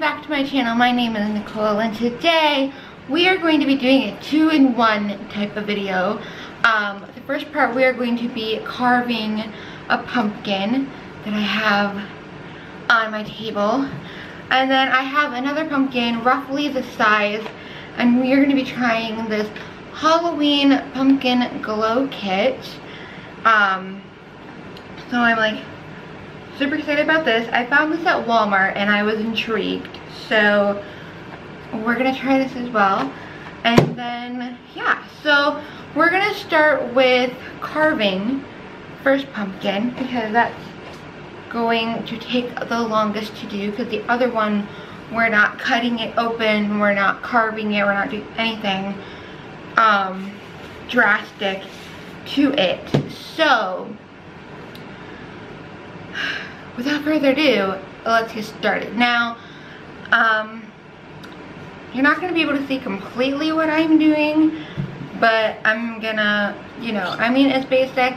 back to my channel. My name is Nicole, and today we are going to be doing a 2-in-1 type of video. The first part, we are going to be carving a pumpkin that I have on my table, and then I have another pumpkin roughly the size, and we are going to be trying this Halloween pumpkin glow kit. So I'm like super excited about this. I found this at Walmart and I was intrigued, so we're gonna try this as well. And then yeah, so we're gonna start with carving first pumpkin because that's going to take the longest to do, because the other one we're not cutting it open, we're not carving it, we're not doing anything drastic to it. So without further ado, let's get started. Now, you're not gonna be able to see completely what I'm doing, but I'm gonna, I mean, it's basic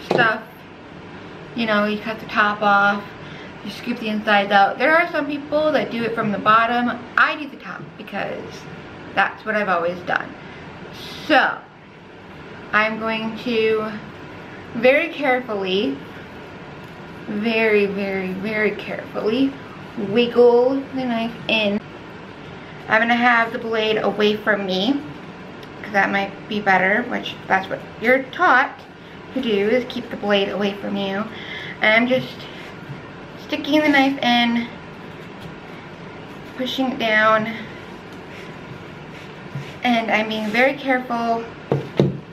stuff. You cut the top off, you scoop the insides out. There are some people that do it from the bottom. I do the top because that's what I've always done. So, I'm going to very carefully, very carefully wiggle the knife in. I'm gonna have the blade away from me because that might be better, which that's what you're taught to do, is keep the blade away from you. And I'm just sticking the knife in, pushing it down, and I'm being very careful.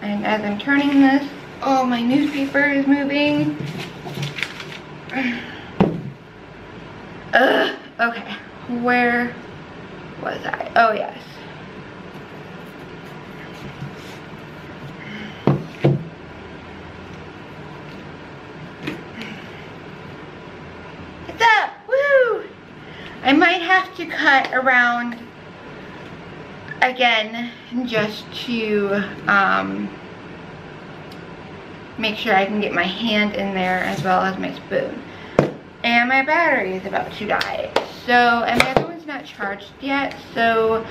And as I'm turning this, oh, my newspaper is moving. Okay, where was I? Oh, yes. What's up? Woo! I might have to cut around again just to make sure I can get my hand in there as well as my spoon. And my battery is about to die. So, and the other one's not charged yet, so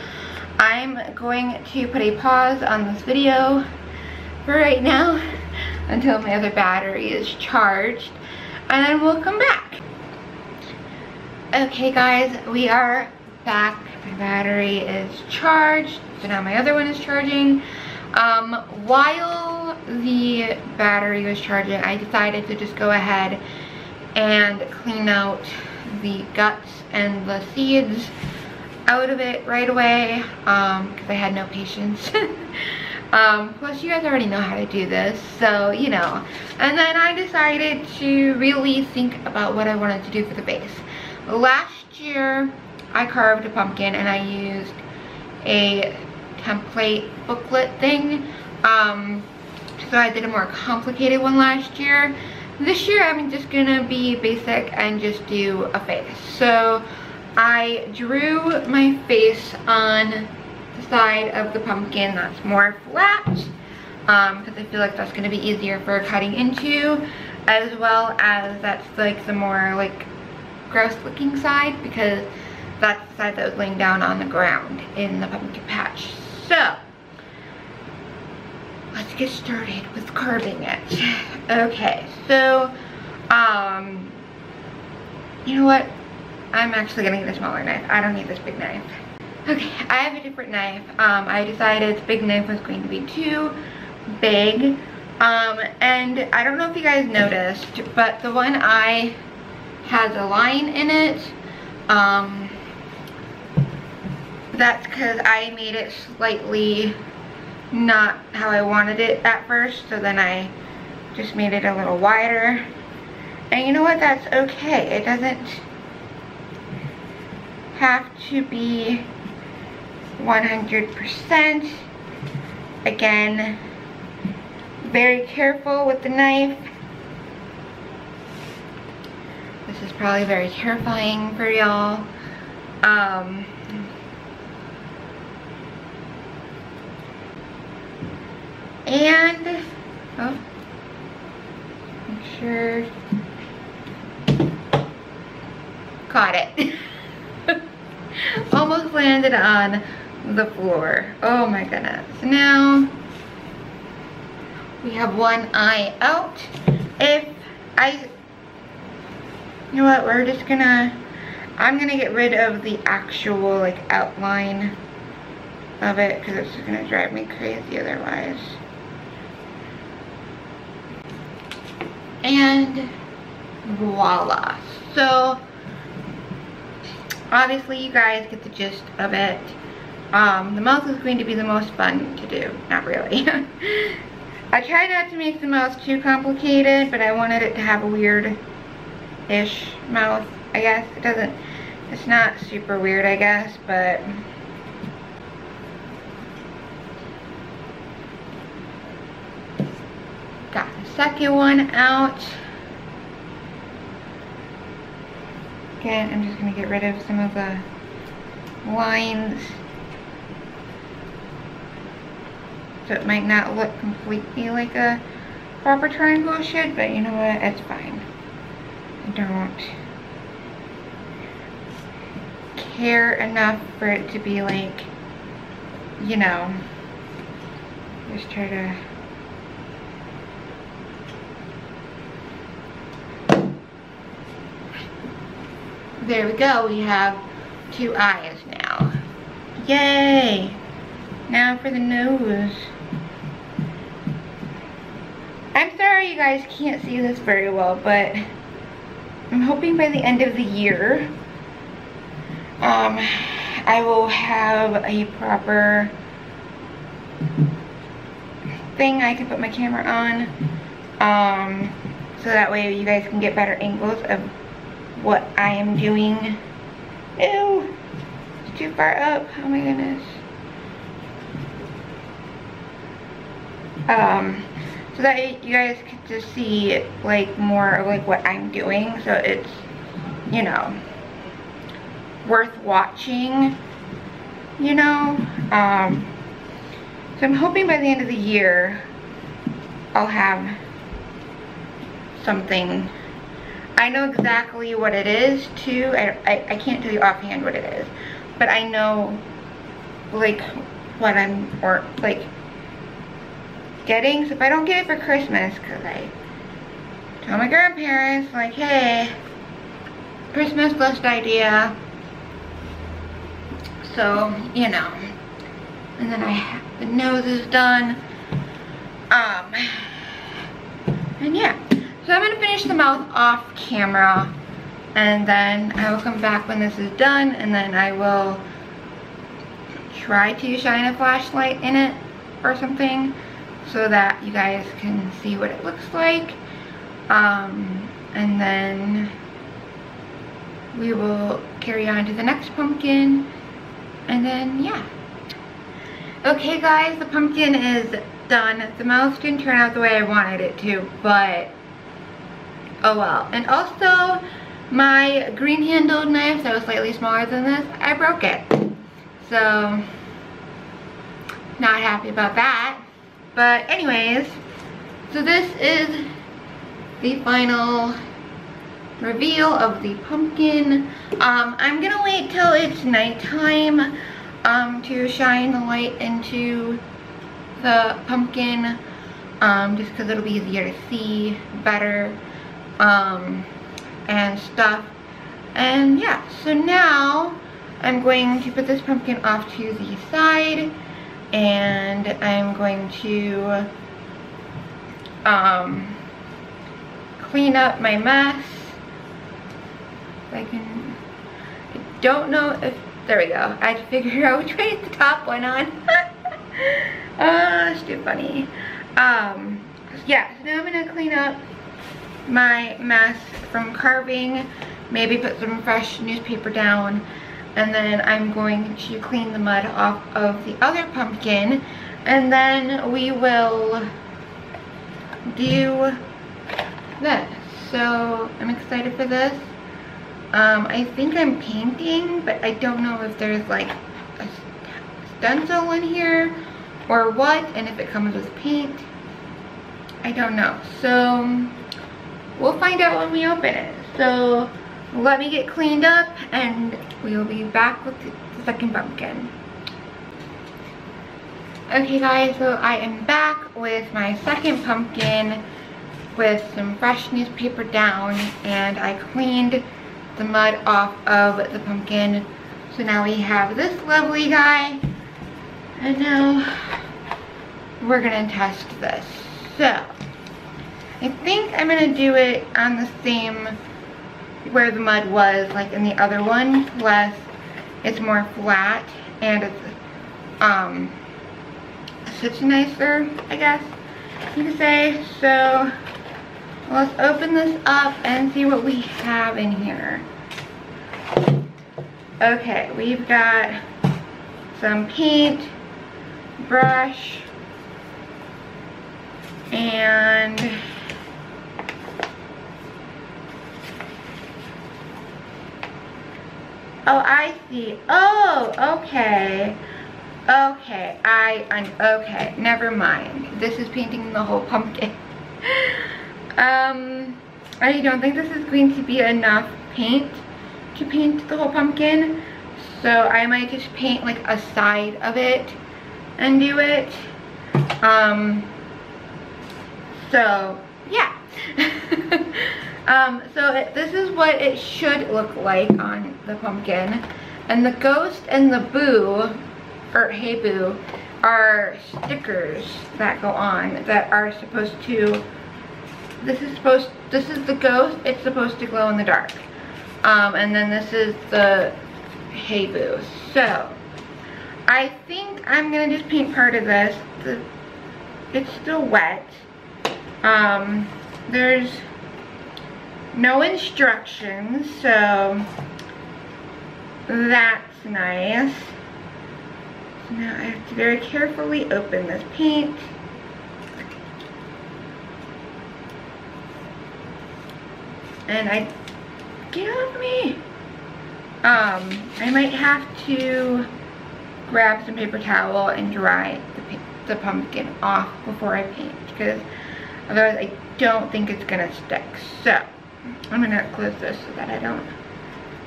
I'm going to put a pause on this video for right now until my other battery is charged, and then we'll come back. Okay guys, we are back. My battery is charged, so now my other one is charging. While the battery was charging, I decided to just go ahead and clean out the guts and the seeds out of it right away, because I had no patience. Plus you guys already know how to do this, so and then I decided to really think about what I wanted to do for the base. Last year I carved a pumpkin and I used a template booklet thing, so I did a more complicated one last year. This year I'm just gonna be basic and just do a face. So I drew my face on the side of the pumpkin that's more flat, because I feel like that's gonna be easier for cutting into, as well as that's like the more like gross looking side, because that's the side that was laying down on the ground in the pumpkin patch. So let's get started with carving it. Okay, so you know what? I'm actually gonna get a smaller knife. I don't need this big knife. Okay, I have a different knife. I decided the big knife was going to be too big. And I don't know if you guys noticed, but the one I has a line in it. That's because I made it slightly not how I wanted it at first, so then I just made it a little wider. And you know what? That's okay. It doesn't have to be 100%. Again, very careful with the knife. This is probably very terrifying for y'all. And make sure, caught it. landed on the floor. Oh my goodness. So now we have one eye out. You know what, I'm gonna get rid of the actual like outline of it because it's gonna drive me crazy otherwise. And voila. So obviously you guys get the gist of it. The mouth is going to be the most fun to do. Not really. I tried not to make the mouth too complicated, but I wanted it to have a weird-ish mouth, I guess. It's not super weird, I guess, but got the second one out. Again, I'm just going to get rid of some of the lines so it might not look completely like a proper triangle should, but you know what, it's fine. I don't care enough for it to be like, you know, just try to there we go, we have two eyes now. Yay! Now for the nose. I'm sorry you guys can't see this very well, but I'm hoping by the end of the year, I will have a proper thing I can put my camera on, so that way you guys can get better angles of what I am doing. Ew, it's too far up, oh my goodness. So that you guys get to see like more of like what I'm doing, so it's, you know, worth watching, you know. So I'm hoping by the end of the year I'll have something. I know exactly what it is too. I can't tell you offhand what it is, but I know like what I'm getting. So if I don't get it for Christmas, because I told my grandparents like, hey, Christmas list idea, so you know. And then I have the nose is done, and yeah. So I'm gonna finish the mouth off camera, and then I will come back when this is done, and then I will try to shine a flashlight in it or something so that you guys can see what it looks like. And then we will carry on to the next pumpkin, and then yeah. Okay guys, the pumpkin is done. The mouth didn't turn out the way I wanted it to, but oh well. And also my green handled knife that was slightly smaller than this, I broke it. So not happy about that. But anyways, so this is the final reveal of the pumpkin. I'm gonna wait till it's nighttime to shine the light into the pumpkin, just because it'll be easier to see better and stuff. And yeah, so now I'm going to put this pumpkin off to the side, and I'm going to clean up my mess. I don't know if, there we go. I had to figure out which way the top went on. It's too funny. Yeah, so now I'm gonna clean up my mess from carving, maybe put some fresh newspaper down, and then I'm going to clean the mud off of the other pumpkin, and then we will do this. So I'm excited for this. I think I'm painting, but I don't know if there's like a stencil in here or what, and if it comes with paint. I don't know. So we'll find out when we open it. So let me get cleaned up, and we will be back with this second pumpkin. Okay guys, so I am back with my second pumpkin with some fresh newspaper down, and I cleaned the mud off of the pumpkin. So now we have this lovely guy, and now we're gonna test this. So I think I'm gonna do it on the same where the mud was, like in the other one, plus it's more flat and it's sits nicer, I guess you could say. So let's open this up and see what we have in here. Okay, we've got some paint, brush, and oh, I see. Oh, okay. Okay, okay, never mind. This is painting the whole pumpkin. I don't think this is going to be enough paint to paint the whole pumpkin. So I might just paint like a side of it and do it. So yeah. This is what it should look like on the pumpkin. And the ghost and the boo, or hey boo, are stickers that go on that are supposed to, this is the ghost, it's supposed to glow in the dark. And then this is the hey boo. So I think I'm gonna just paint part of this. It's still wet. There's no instructions, so that's nice. So now I have to very carefully open this paint. And get off me. I might have to grab some paper towel and dry the pumpkin off before I paint, because otherwise I don't think it's gonna stick. So I'm gonna close this so that I don't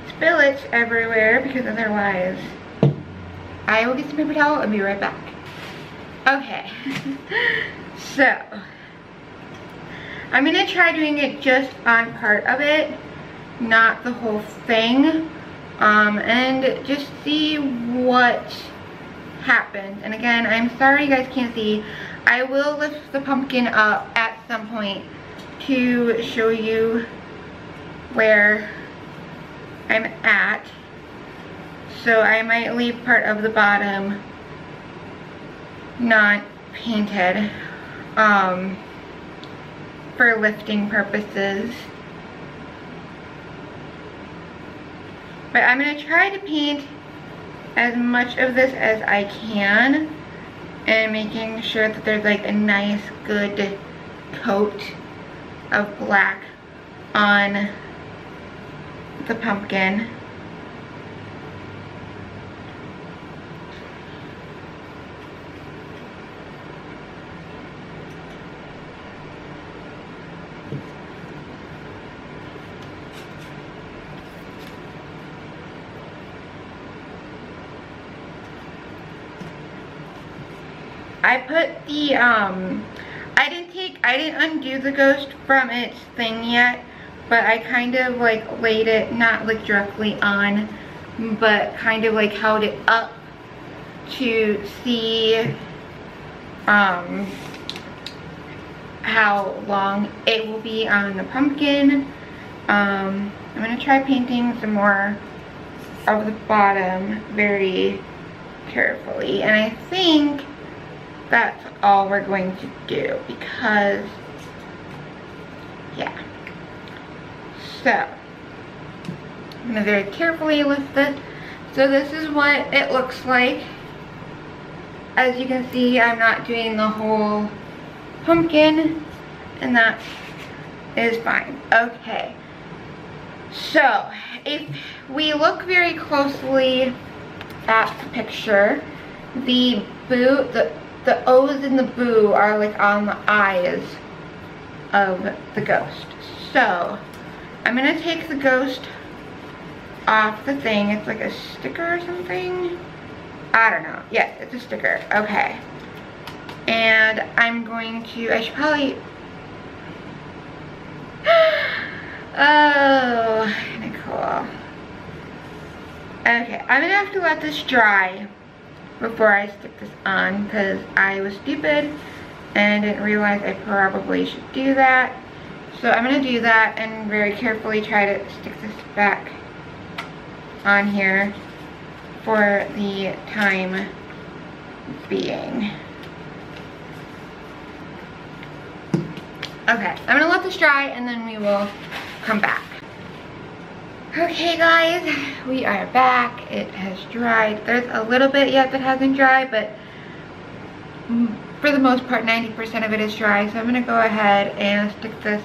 spill it everywhere, because otherwise I will get some paper towel and be right back. Okay. So I'm gonna try doing it just on part of it, not the whole thing, and just see what happens. And again, I'm sorry you guys can't see. I will lift the pumpkin up at some point to show you where I'm at. So I might leave part of the bottom not painted for lifting purposes. But I'm going to try to paint as much of this as I can, and making sure that there's like a nice good coat of black on the pumpkin. I put the, I didn't undo the ghost from its thing yet, but I kind of like laid it, not like directly on, but kind of like held it up to see how long it will be on the pumpkin. I'm gonna try painting some more of the bottom very carefully, and I think that's all we're going to do, because yeah. So I'm gonna very carefully lift this. So this is what it looks like. As you can see, I'm not doing the whole pumpkin, and that is fine. Okay, so if we look very closely at the picture, the O's in the boo are like on the eyes of the ghost. So I'm gonna take the ghost off the thing. It's like a sticker or something. I don't know. Yeah, it's a sticker. Okay. And I'm going to, I should probably, oh, Nicole. Okay, I'm gonna have to let this dry before I stick this on because I was stupid and didn't realize I probably should do that. So I'm gonna do that and very carefully try to stick this back on here for the time being. Okay, I'm gonna let this dry and then we will come back. Okay guys, we are back. It has dried. There's a little bit yet that hasn't dried, but for the most part 90% of it is dry. So I'm gonna go ahead and stick this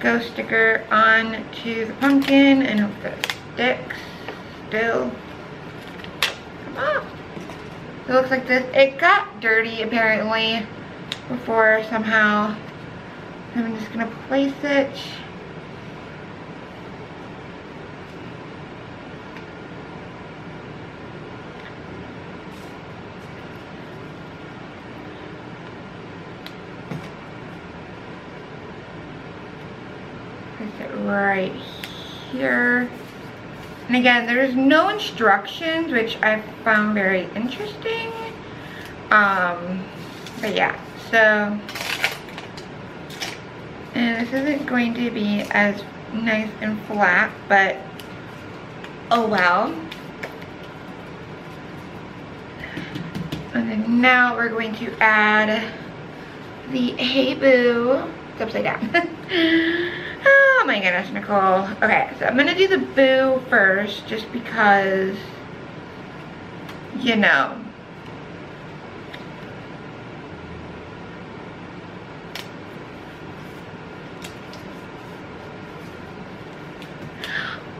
ghost sticker on to the pumpkin and hope that it sticks still. Come on. So it looks like this. It got dirty apparently before somehow. I'm just gonna place it. Place it right here. And again, there's no instructions, which I found very interesting. But yeah, so. And this isn't going to be as nice and flat, but oh well. And then now we're going to add the Hey Boo. It's upside down. Oh my goodness, Nicole. Okay, so I'm gonna do the Boo first just because, you know.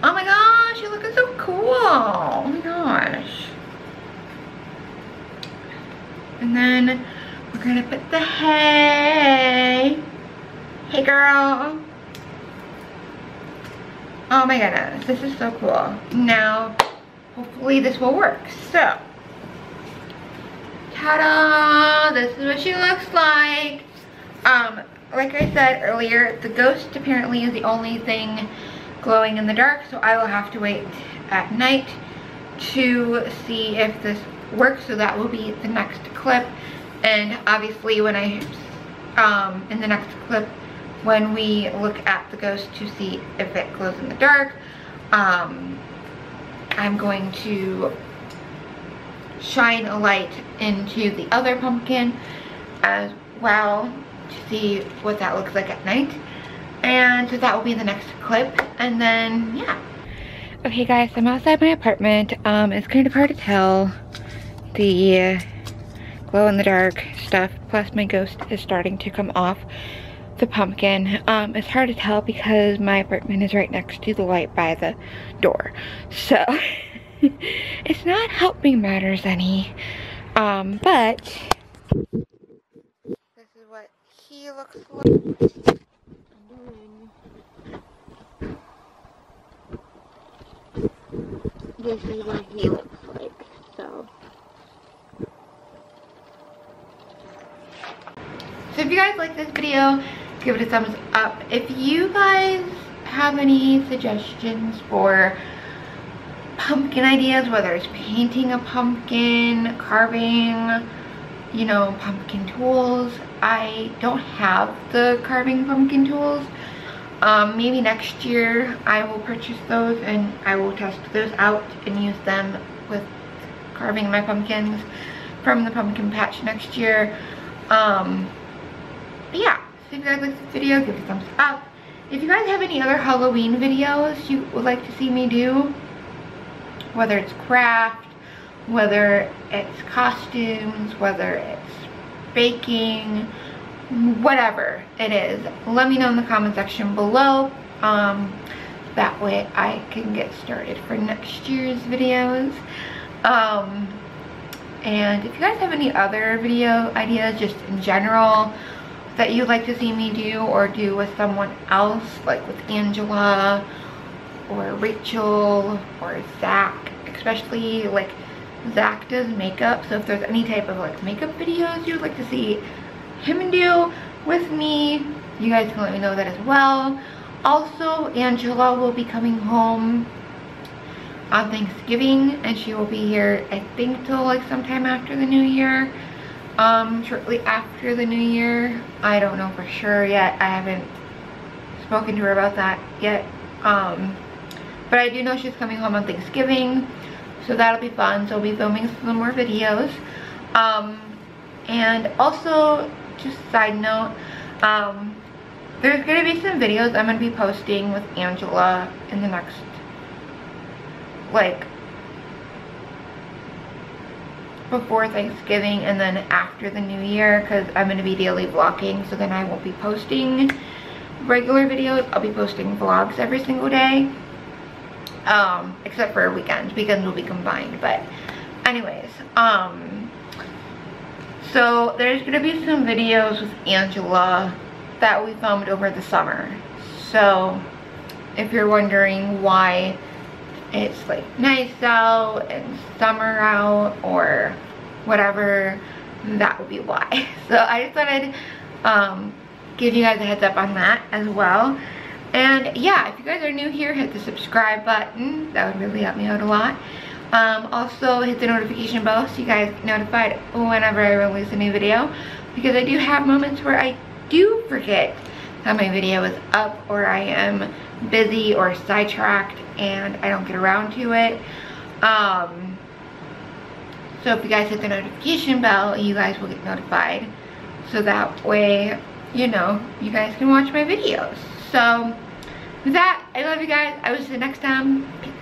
Oh my gosh, you're looking so cool. Oh my gosh. And then we're gonna put the hey. Hey girl. Oh my goodness, this is so cool. Now, hopefully this will work. So, ta-da! This is what she looks like. Like I said earlier, the ghost apparently is the only thing glowing in the dark, so I will have to wait at night to see if this works. So that will be the next clip, and obviously when I in the next clip when we look at the ghost to see if it glows in the dark, I'm going to shine a light into the other pumpkin as well to see what that looks like at night. And so that will be the next clip, and then yeah. Okay guys, I'm outside my apartment. It's kind of hard to tell the glow in the dark stuff, plus my ghost is starting to come off the pumpkin. It's hard to tell because my apartment is right next to the light by the door, so it's not helping matters any. But this is what he looks like. This is what he looks like, so. So if you guys like this video, give it a thumbs up. If you guys have any suggestions for pumpkin ideas, whether it's painting a pumpkin, carving, you know, pumpkin tools. I don't have the carving pumpkin tools. Maybe next year I will purchase those and I will test those out and use them with carving my pumpkins from the pumpkin patch next year. But yeah, so if you guys like this video, give it a thumbs up. If you guys have any other Halloween videos you would like to see me do, whether it's craft, whether it's costumes, whether it's baking, whatever it is, let me know in the comment section below. That way I can get started for next year's videos. And if you guys have any other video ideas just in general that you'd like to see me do or do with someone else, like with Angela or Rachel or Zach, especially like Zach does makeup, so if there's any type of like makeup videos you would like to see him do with me, you guys can let me know that as well. Also, Angela will be coming home on Thanksgiving, and she will be here I think till like sometime after the new year, shortly after the new year. I don't know for sure yet. I haven't spoken to her about that yet, but I do know she's coming home on Thanksgiving, so that'll be fun. So I'll be filming some more videos, and also just side note, there's gonna be some videos I'm gonna be posting with Angela in the next, like, before Thanksgiving and then after the new year, because I'm gonna be daily vlogging, so then I won't be posting regular videos. I'll be posting vlogs every single day, except for weekends. Weekends will be combined, but anyways, so there's gonna be some videos with Angela that we filmed over the summer. So if you're wondering why it's like nice out and summer out or whatever, that would be why. So I just thought I'd give you guys a heads up on that as well. And yeah, if you guys are new here, hit the subscribe button. That would really help me out a lot. Also hit the notification bell so you guys get notified whenever I release a new video, because I do have moments where I do forget that my video is up, or I am busy or sidetracked and I don't get around to it. So if you guys hit the notification bell, you guys will get notified, so that way, you know, you guys can watch my videos. So with that, I love you guys. I will see you next time. Peace.